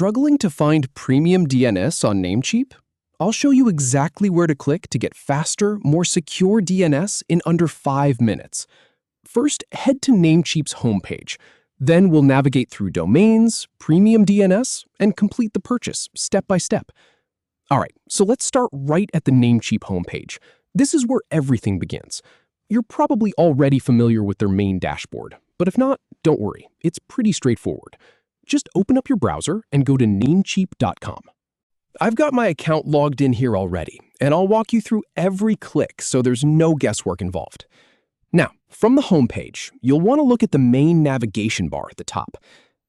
Struggling to find premium DNS on Namecheap? I'll show you exactly where to click to get faster, more secure DNS in under 5 minutes. First, head to Namecheap's homepage. Then we'll navigate through domains, premium DNS, and complete the purchase step by step. All right, so let's start right at the Namecheap homepage. This is where everything begins. You're probably already familiar with their main dashboard, but if not, don't worry, it's pretty straightforward. Just open up your browser and go to Namecheap.com. I've got my account logged in here already, and I'll walk you through every click so there's no guesswork involved. Now, from the homepage, you'll want to look at the main navigation bar at the top.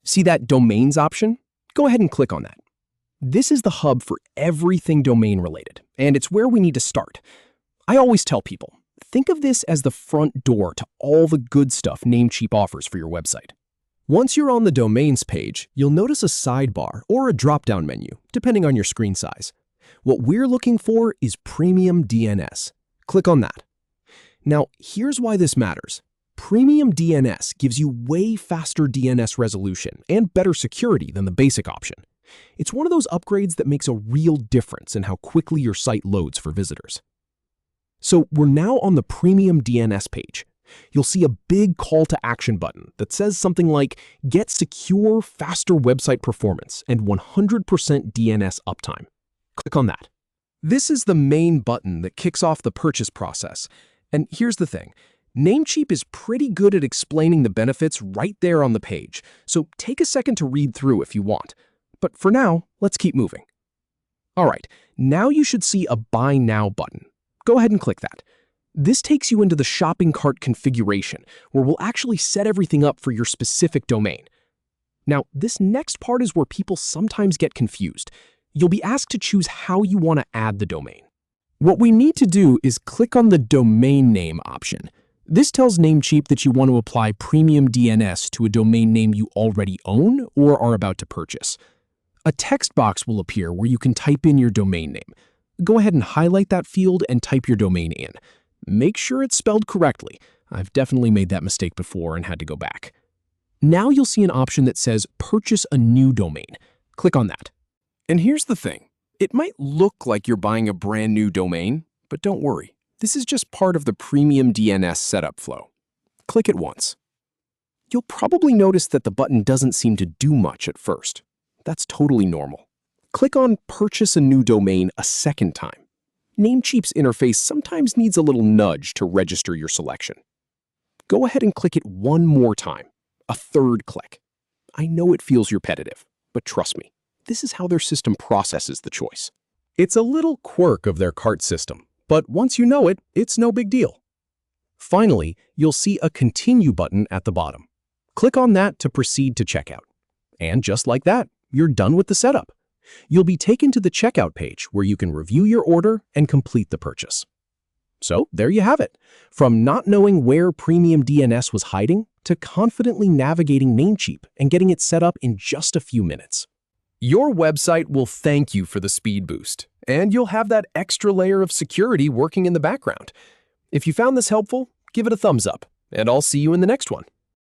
See that domains option? Go ahead and click on that. This is the hub for everything domain related, and it's where we need to start. I always tell people, think of this as the front door to all the good stuff Namecheap offers for your website. Once you're on the domains page, you'll notice a sidebar or a drop-down menu, depending on your screen size. What we're looking for is PremiumDNS. Click on that. Now, here's why this matters. PremiumDNS gives you way faster DNS resolution and better security than the basic option. It's one of those upgrades that makes a real difference in how quickly your site loads for visitors. So we're now on the PremiumDNS page. You'll see a big call to action button that says something like, get secure, faster website performance and 100% DNS uptime. Click on that. This is the main button that kicks off the purchase process. And here's the thing, Namecheap is pretty good at explaining the benefits right there on the page, so take a second to read through if you want. But for now, let's keep moving. All right, now you should see a Buy Now button. Go ahead and click that. This takes you into the shopping cart configuration, where we'll actually set everything up for your specific domain. Now, this next part is where people sometimes get confused. You'll be asked to choose how you want to add the domain. What we need to do is click on the domain name option. This tells Namecheap that you want to apply premium DNS to a domain name you already own or are about to purchase. A text box will appear where you can type in your domain name. Go ahead and highlight that field and type your domain in. Make sure it's spelled correctly. I've definitely made that mistake before and had to go back. Now you'll see an option that says Purchase a New Domain. Click on that. And here's the thing. It might look like you're buying a brand new domain, but don't worry. This is just part of the premium DNS setup flow. Click it once. You'll probably notice that the button doesn't seem to do much at first. That's totally normal. Click on Purchase a New Domain a second time. Namecheap's interface sometimes needs a little nudge to register your selection. Go ahead and click it one more time, a third click. I know it feels repetitive, but trust me, this is how their system processes the choice. It's a little quirk of their cart system, but once you know it, it's no big deal. Finally, you'll see a Continue button at the bottom. Click on that to proceed to checkout. And just like that, you're done with the setup. You'll be taken to the checkout page where you can review your order and complete the purchase. So there you have it. From not knowing where premium DNS was hiding to confidently navigating Namecheap and getting it set up in just a few minutes. Your website will thank you for the speed boost, and you'll have that extra layer of security working in the background. If you found this helpful, give it a thumbs up, and I'll see you in the next one.